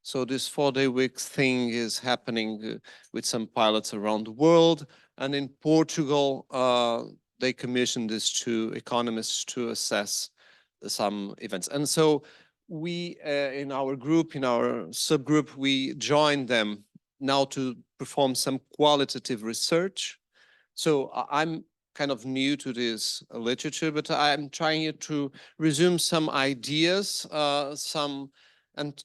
So this 4-day week thing is happening with some pilots around the world. And in Portugal, they commissioned these two economists to assess some events. And so we, in our group, in our subgroup, we joined them now to perform some qualitative research. So I'm kind of new to this literature, but I'm trying to resume some ideas, and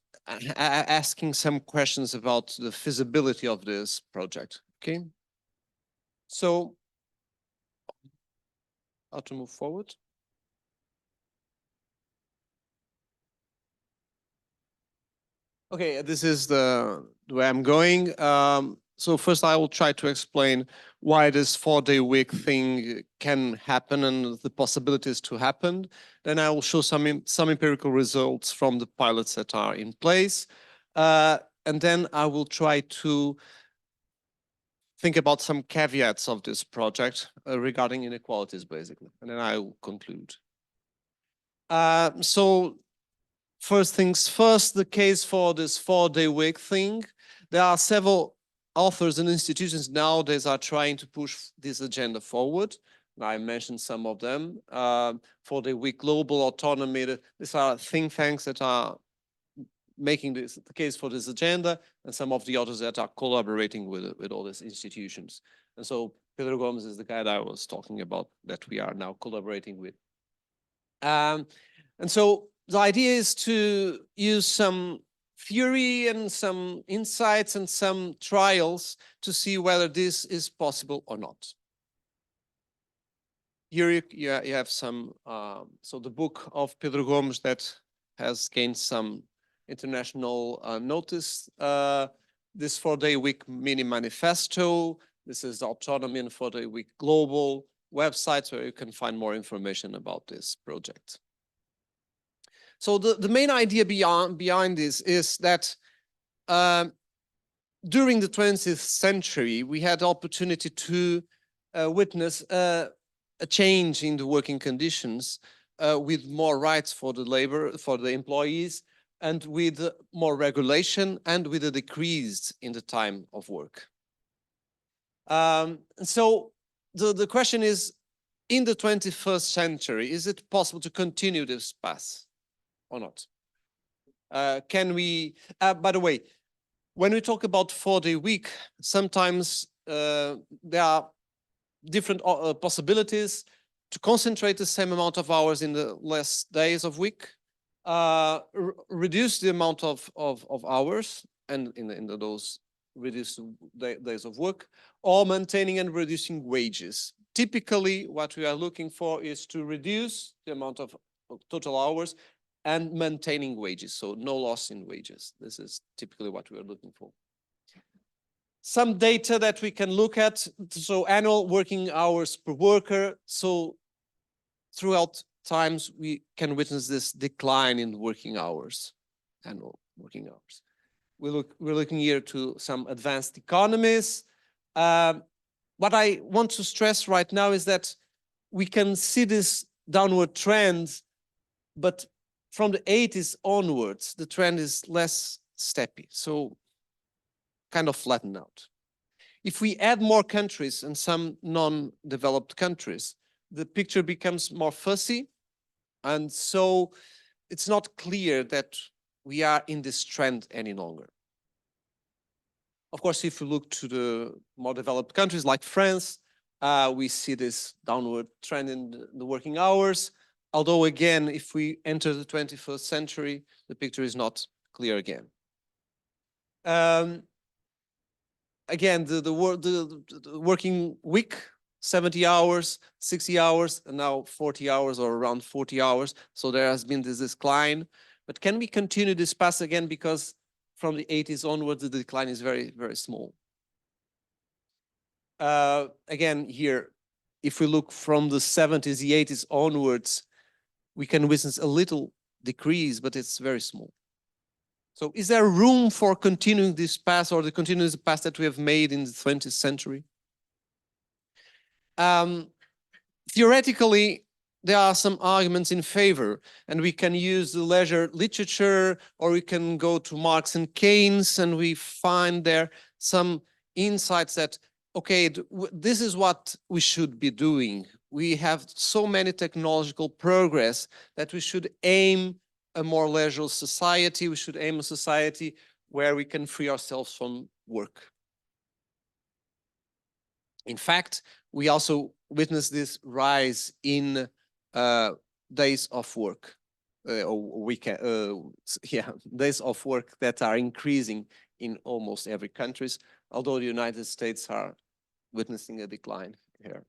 asking some questions about the feasibility of this project. Okay. So how to move forward? Okay, this is the way I'm going. So first I will try to explain why this 4-day week thing can happen and the possibilities to happen. Then I will show some empirical results from the pilots that are in place. And then I will try to think about some caveats of this project regarding inequalities, basically. And then I will conclude. So first things first, the case for this 4-day week thing. There are several authors and institutions nowadays are trying to push this agenda forward. I mentioned some of them. 4-day week, global autonomy. These are think tanks that are making this the case for this agenda, and some of the authors that are collaborating with all these institutions. And so Pedro Gomes is the guy that I was talking about that we are now collaborating with. And so the idea is to use some theory and some insights and some trials to see whether this is possible or not. Here you have some, so the book of Pedro Gomes that has gained some international notice. This 4-day week mini manifesto. This is the Autonomy and 4-day week global websites where you can find more information about this project. So the main idea behind this is that during the 20th century, we had the opportunity to witness a change in the working conditions with more rights for the employees, and with more regulation and with a decrease in the time of work. So the question is, in the 21st century, is it possible to continue this path or not? Can we, by the way, when we talk about 4-day week, sometimes there are different possibilities to concentrate the same amount of hours in the less days of week, reduce the amount of hours and in those reduced days of work, or maintaining and reducing wages. Typically, what we are looking for is to reduce the amount of total hours and maintaining wages, so no loss in wages. This is typically what we are looking for. Some data that we can look at, so annual working hours per worker. So throughout times, we can witness this decline in working hours, annual working hours. We're looking here to some advanced economies. What I want to stress right now is that we can see this downward trend, but from the 80s onwards, the trend is less steppy, so kind of flattened out. If we add more countries and some non-developed countries, the picture becomes more fuzzy, and so it's not clear that we are in this trend any longer. Of course, if we look to the more developed countries like France, we see this downward trend in the working hours. Although, again, if we enter the 21st century, the picture is not clear again. Again, the working week, 70 hours, 60 hours, and now 40 hours or around 40 hours. So there has been this decline. But can we continue this path again? Because from the 80s onwards, the decline is very, very small. Again, here, if we look from the 70s, the 80s onwards, we can witness a little decrease, but it's very small. So is there room for continuing this path or the continuous path that we have made in the 20th century? Theoretically, there are some arguments in favor, and we can use the leisure literature, or we can go to Marx and Keynes, and we find there some insights that, okay, this is what we should be doing. We have so many technological progress that we should aim a more leisure society. We should aim a society where we can free ourselves from work. In fact, we also witness this rise in days of work, or weekend, days of work that are increasing in almost every country, although the United States are witnessing a decline here.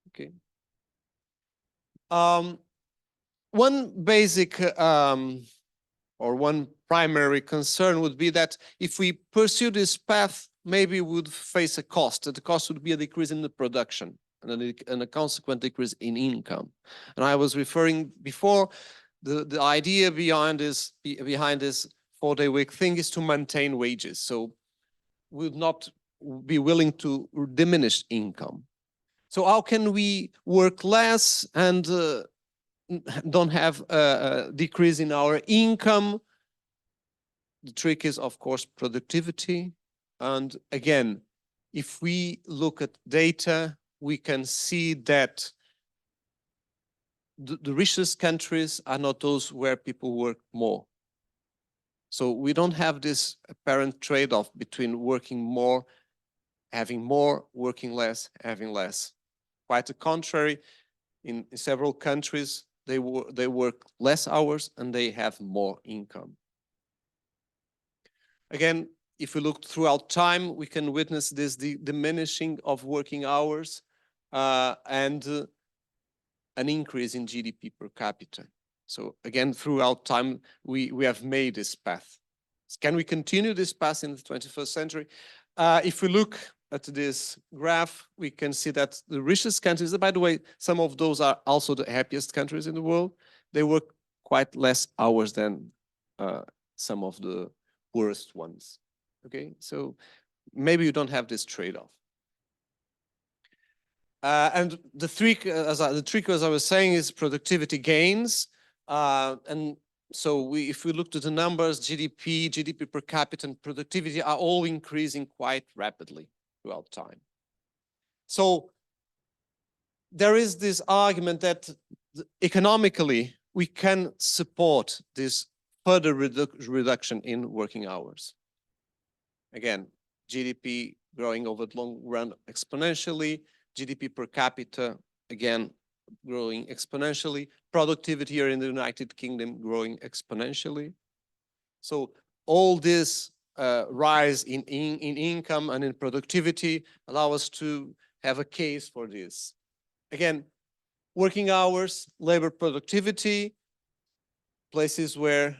Okay. One basic or one primary concern would be that if we pursue this path, maybe we would face a cost. The cost would be a decrease in the production and a consequent decrease in income. And I was referring before, the idea behind this 4-day week thing is to maintain wages. So we would not be willing to diminish income. So how can we work less and don't have a decrease in our income? The trick is, of course, productivity. And again, if we look at data, we can see that the richest countries are not those where people work more. So we don't have this apparent trade-off between working more, having more, working less, having less. Quite the contrary, in several countries, they work less hours and they have more income. Again, if we look throughout time, we can witness this diminishing of working hours and an increase in GDP per capita. So again, throughout time, we have made this path. Can we continue this path in the 21st century? If we look at this graph, we can see that the richest countries, by the way, some of those are also the happiest countries in the world. They work quite less hours than some of the poorest ones. Okay, so maybe you don't have this trade-off. And the trick, as I was saying, is productivity gains. And so if we look to the numbers, GDP per capita, and productivity are all increasing quite rapidly throughout time. So there is this argument that economically we can support this further reduction in working hours. Again, GDP growing over the long run exponentially, GDP per capita, again, growing exponentially, productivity here in the United Kingdom growing exponentially. So all this rise in income and in productivity allow us to have a case for this. Again, working hours, labor productivity, places where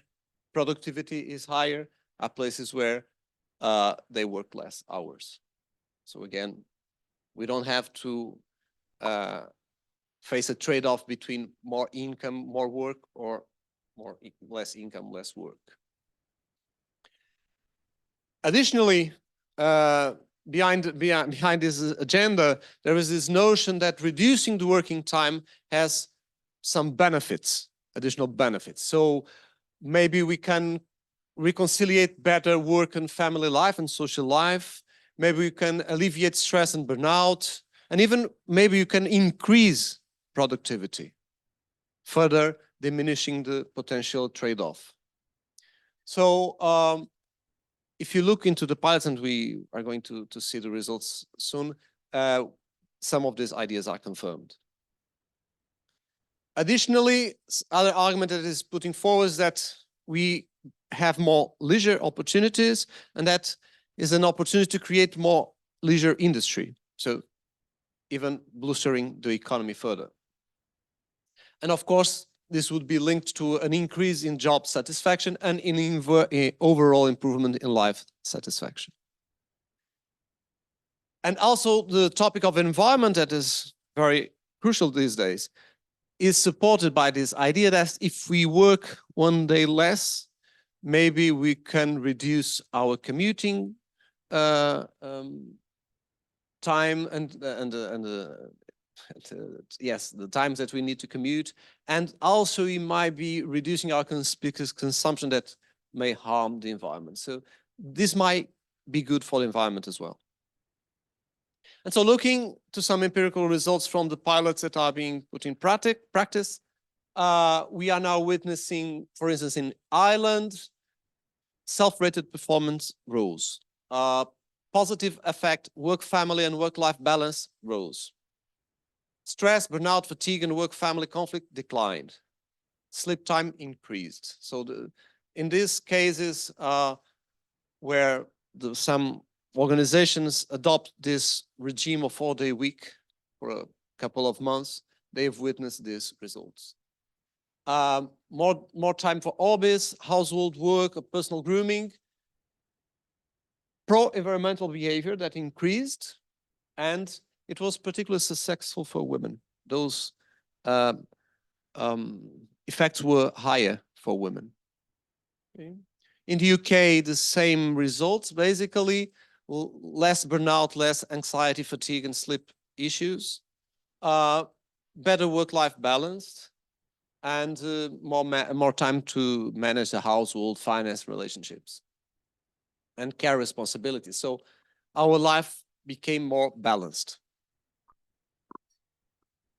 productivity is higher are places where they work less hours. So again, we don't have to face a trade-off between more income, more work, or less income, less work. Additionally, behind this agenda, there is this notion that reducing the working time has some benefits, additional benefits. So maybe we can reconciliate better work and family life and social life. Maybe we can alleviate stress and burnout. And even maybe you can increase productivity, further diminishing the potential trade-off. So if you look into the pilots, and we are going to see the results soon, some of these ideas are confirmed. Additionally, other argument that is putting forward is that we have more leisure opportunities, and that is an opportunity to create more leisure industry. So even bolstering the economy further. And of course, this would be linked to an increase in job satisfaction and in overall improvement in life satisfaction. And also the topic of environment that is very crucial these days is supported by this idea that if we work one day less, maybe we can reduce our commuting time and yes, the times that we need to commute, and also we might be reducing our consumption that may harm the environment. So this might be good for the environment as well. And so looking to some empirical results from the pilots that are being put in practice, we are now witnessing, for instance, in Ireland, self-rated performance rose. Positive effect, work-family and work-life balance rose. Stress, burnout, fatigue, and work-family conflict declined. Sleep time increased. So in these cases where some organizations adopt this regime of 4-day week for a couple of months, they've witnessed these results. More time for hobbies, household work, personal grooming, pro-environmental behavior that increased, and it was particularly successful for women. Those effects were higher for women. Okay. In the UK, the same results, basically, less burnout, less anxiety, fatigue, and sleep issues, better work-life balance, and more time to manage the household, finance, relationships, and care responsibilities. So our life became more balanced.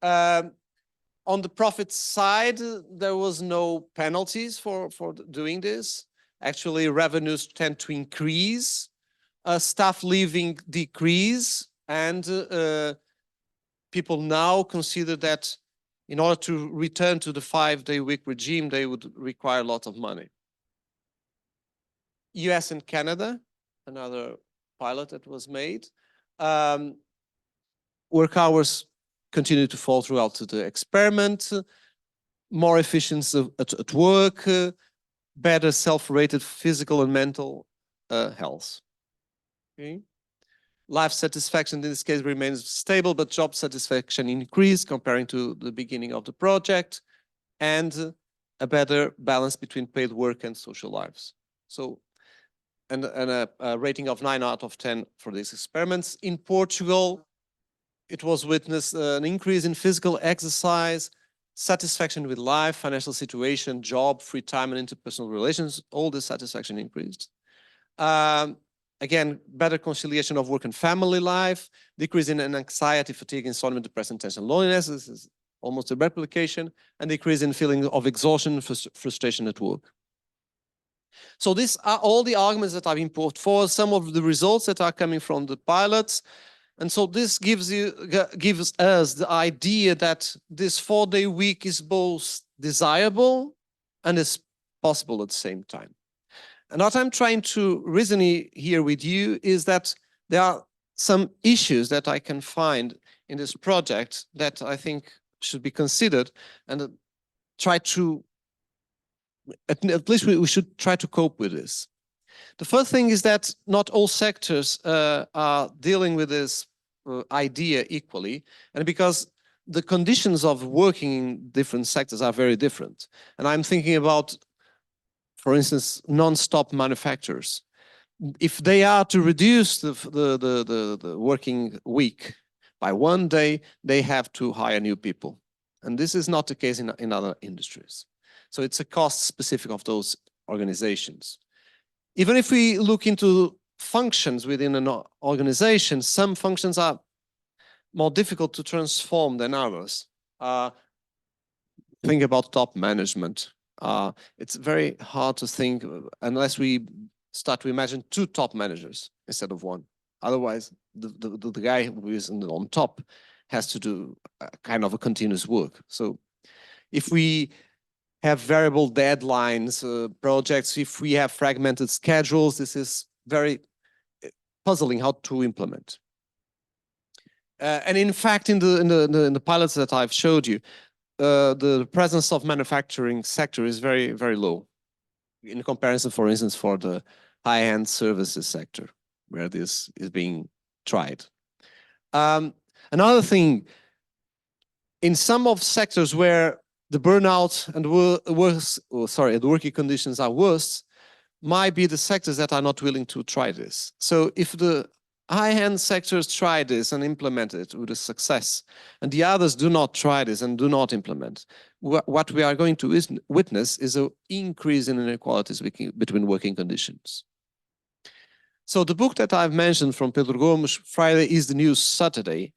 On the profit side, there was no penalties for doing this. Actually, revenues tend to increase, staff leaving decrease, and people now consider that in order to return to the 5-day week regime, they would require a lot of money. US and Canada, another pilot that was made. Work hours continue to fall throughout the experiment, more efficiency at work, better self-rated physical and mental health. Okay. Life satisfaction in this case remains stable, but job satisfaction increased comparing to the beginning of the project, and a better balance between paid work and social lives. So, and a rating of 9 out of 10 for these experiments. In Portugal, it was witnessed an increase in physical exercise, satisfaction with life, financial situation, job, free time, and interpersonal relations. All this satisfaction increased. Again, better conciliation of work and family life, decrease in anxiety, fatigue, insomnia, depression, tension, loneliness. This is almost a replication, and decrease in feeling of exhaustion and frustration at work. So these are all the arguments that have been put forward, some of the results that are coming from the pilots. And so this gives us the idea that this 4-day week is both desirable and is possible at the same time. And what I'm trying to reason here with you is that there are some issues that I can find in this project that I think should be considered, and try to, at least we should try to cope with this. The first thing is that not all sectors are dealing with this idea equally, and because the conditions of working in different sectors are very different. And I'm thinking about, for instance, non-stop manufacturers. If they are to reduce the working week by 1 day, they have to hire new people. And this is not the case in other industries. So it's a cost specific of those organizations. Even if we look into functions within an organization, some functions are more difficult to transform than others. Think about top management. It's very hard to think unless we start to imagine 2 top managers instead of 1. Otherwise, the guy who is on top has to do kind of a continuous work. So if we have variable deadlines, projects, if we have fragmented schedules, this is very puzzling how to implement. And in fact, in the pilots that I've showed you, the presence of manufacturing sector is very, very low in comparison, for instance, for the high-end services sector, where this is being tried. Another thing, in some of sectors where the burnout and the working conditions are worse, might be the sectors that are not willing to try this. So if the high-end sectors try this and implement it with a success, and the others do not try this and do not implement. What we are going to witness is an increase in inequalities between working conditions. So the book that I've mentioned from Pedro Gomes, Friday is the New Saturday,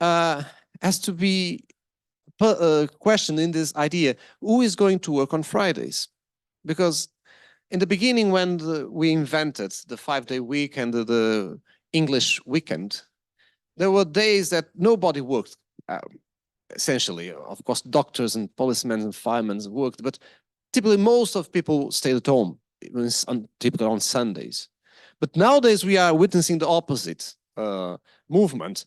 has to be questioned in this idea, who is going to work on Fridays? Because in the beginning, when we invented the 5-day week and the English weekend, there were days that nobody worked, essentially. Of course, doctors and policemen and firemen worked, but typically most of people stayed at home, typically on Sundays. But nowadays we are witnessing the opposite movement.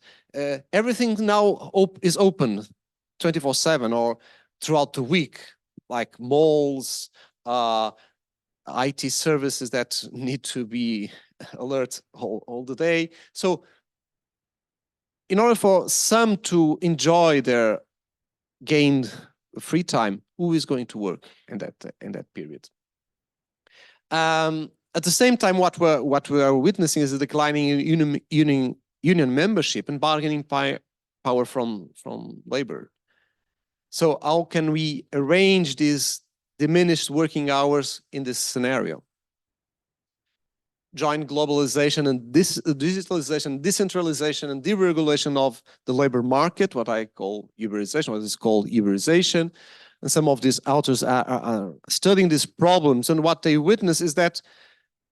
Everything now is open 24/7 or throughout the week, like malls, IT services that need to be alert all the day. So in order for some to enjoy their gained free time, who is going to work in that period? At the same time, what we are witnessing is a declining union membership and bargaining power from labor. So how can we arrange these diminished working hours in this scenario? Join globalization and digitalization, decentralization, and deregulation of the labor market, what I call Uberization, what is called Uberization. And some of these authors are studying these problems, and what they witness is that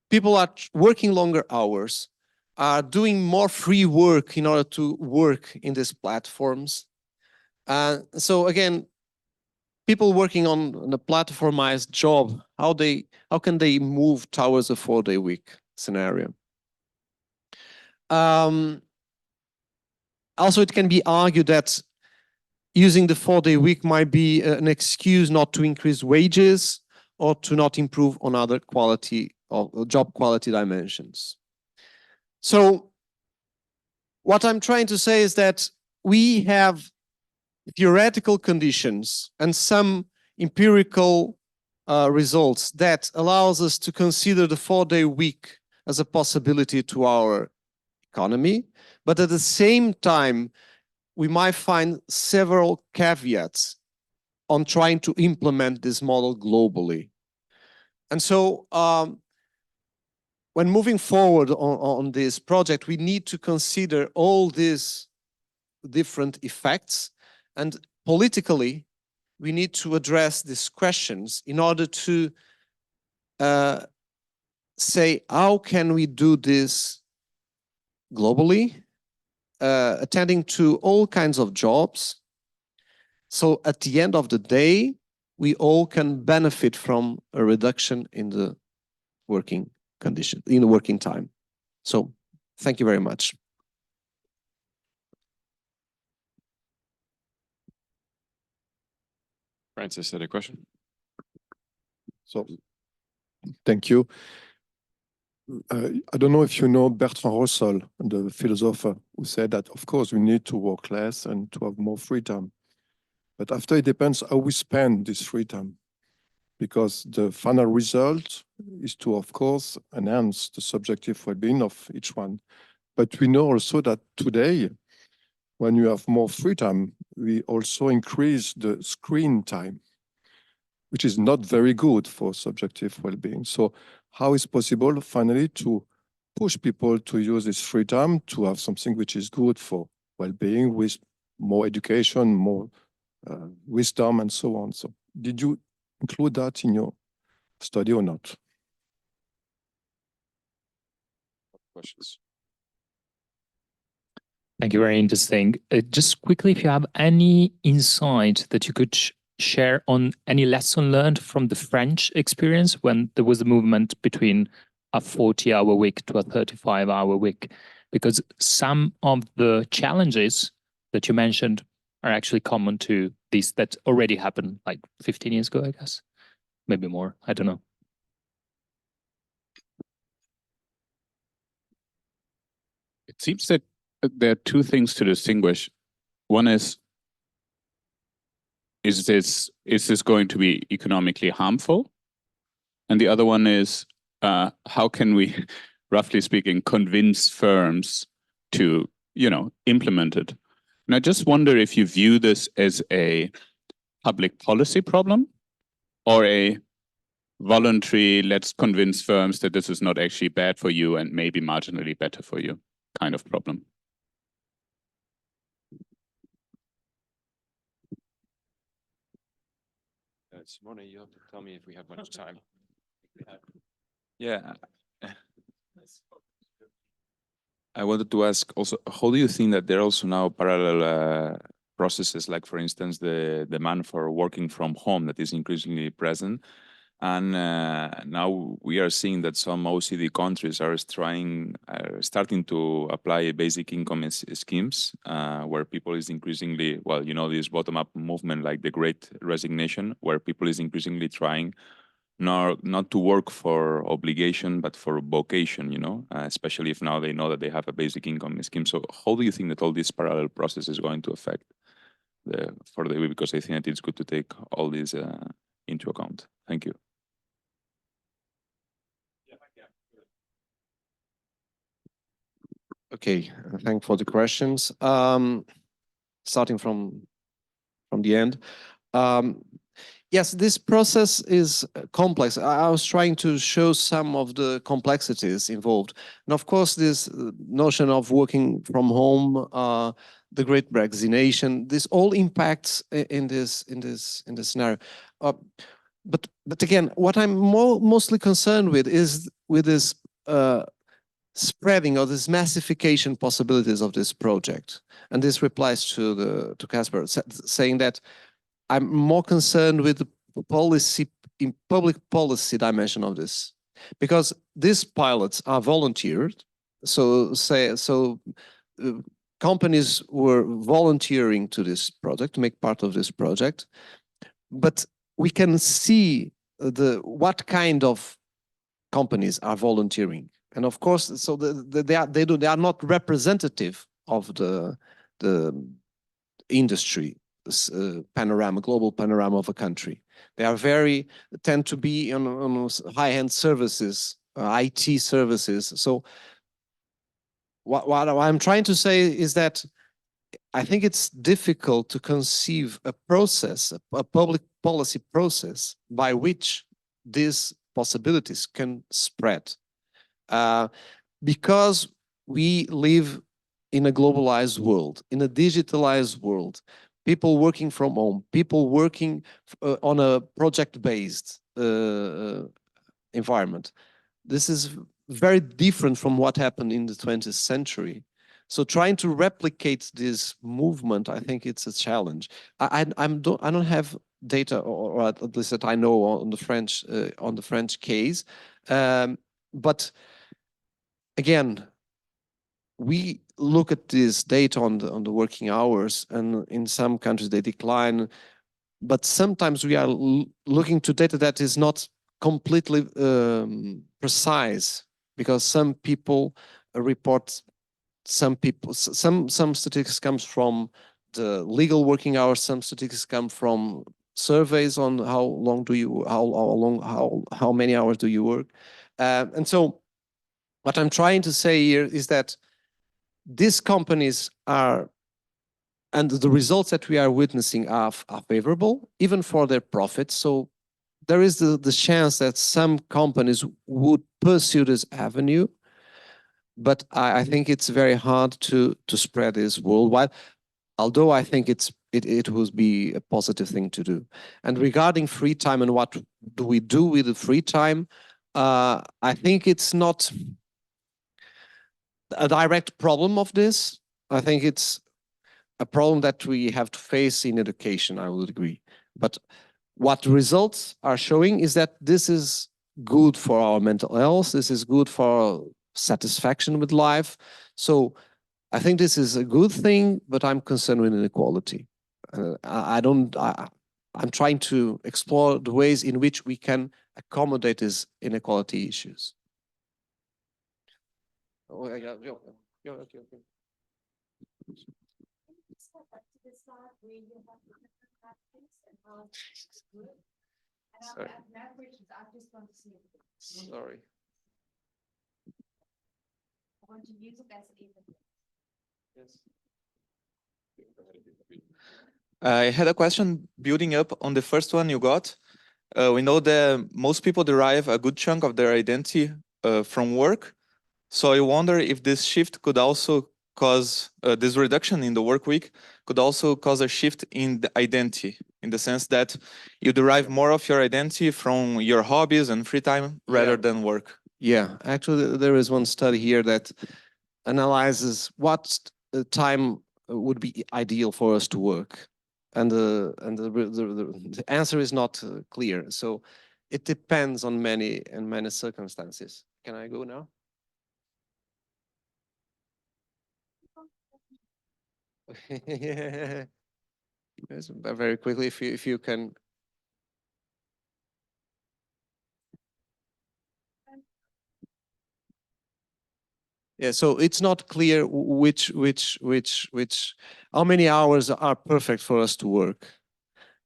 people are working longer hours, are doing more free work in order to work in these platforms. So again, people working on a platformized job, how can they move towards a 4-day week scenario? Also, it can be argued that using the 4-day week might be an excuse not to increase wages or to not improve on other quality or job quality dimensions. So what I'm trying to say is that we have theoretical conditions and some empirical results that allows us to consider the 4-day week as a possibility to our economy, but at the same time, we might find several caveats on trying to implement this model globally. And so when moving forward on this project, we need to consider all these different effects, and politically, we need to address these questions in order to say, how can we do this globally, attending to all kinds of jobs, so at the end of the day, we all can benefit from a reduction in the working condition, in the working time. So thank you very much. Francis had a question. So, thank you. I don't know if you know Bertrand Russell, the philosopher, who said that, of course, we need to work less and to have more free time. But after, it depends how we spend this free time. Because the final result is to, of course, enhance the subjective well-being of each one. But we know also that today, when you have more free time, we also increase the screen time, which is not very good for subjective well-being. So how is possible finally to push people to use this free time to have something which is good for well-being with more education, more wisdom and so on? So did you include that in your study or not? Questions? Thank you, very interesting. Just quickly, if you have any insight that you could share on any lesson learned from the French experience when there was a movement between a 40-hour week to a 35-hour week, because some of the challenges that you mentioned are actually common to these that already happened like 15 years ago, I guess, maybe more, I don't know. It seems that there are two things to distinguish. One is this going to be economically harmful? And the other one is, how can we roughly speaking, convince firms to, implement it. And I just wonder if you view this as a public policy problem or a voluntary, let's convince firms that this is not actually bad for you and maybe marginally better for you kind of problem. Simone, you have to tell me if we have much time. Yeah. I wanted to ask also, how do you think that there are also now parallel processes, like for instance, the demand for working from home that is increasingly present? And now we are seeing that some OECD countries are starting to apply basic income schemes where people is increasingly, well, this bottom-up movement like the Great Resignation, where people is increasingly trying not to work for obligation, but for vocation, especially if now they know that they have a basic income scheme. So how do you think that all this parallel process is going to affect because I think that it's good to take all these into account. Thank you. Okay, thank for the questions. Starting from the end. Yes, this process is complex. I was trying to show some of the complexities involved. And of course, this notion of working from home, the Great Resignation, this all impacts in this scenario. But again, what I'm mostly concerned with is with this spreading or this massification possibilities of this project. And this replies to Casper, saying that I'm more concerned with the public policy dimension of this, because these pilots are volunteered. So companies were volunteering to this project, to make part of this project, but we can see what kind of companies are volunteering. And of course, so they are not representative of the industry panorama, global panorama of a country. They are tend to be on high-end services, IT services. So what I'm trying to say is that I think it's difficult to conceive a process, a public policy process by which these possibilities can spread. Because we live in a globalized world, in a digitalized world, people working from home, people working on a project-based environment. This is very different from what happened in the 20th century. So trying to replicate this movement, I think it's a challenge. I don't have data, or at least that I know on the French case, but again, we look at this data on the working hours, and in some countries they decline, but sometimes we are looking to data that is not completely precise, because some people report, some statistics comes from the legal working hours, some statistics come from surveys on how many hours do you work, and so what I'm trying to say here is that these companies are, and the results that we are witnessing are favorable, even for their profits. So there is the chance that some companies would pursue this avenue, but I think it's very hard to spread this worldwide, although I think it would be a positive thing to do. And regarding free time and what do we do with the free time, I think it's not a direct problem of this. I think it's a problem that we have to face in education, I would agree. But what the results are showing is that this is good for our mental health, this is good for satisfaction with life. So I think this is a good thing, but I'm concerned with inequality. I'm trying to explore the ways in which we can accommodate these inequality issues. Oh, okay. Sorry. Sorry. I had a question building up on the first one you got. We know that most people derive a good chunk of their identity from work. So I wonder if this shift could also cause, this reduction in the work week could also cause a shift in the identity, in the sense that you derive more of your identity from your hobbies and free time rather than work. Yeah, actually, there is one study here that analyzes what time would be ideal for us to work, and the answer is not clear. So it depends on many circumstances. Can I go now? Yes, very quickly, if you can. Yeah, so it's not clear how many hours are perfect for us to work.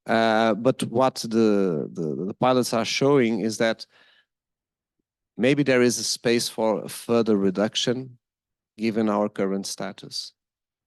But what the pilots are showing is that maybe there is a space for a further reduction given our current status.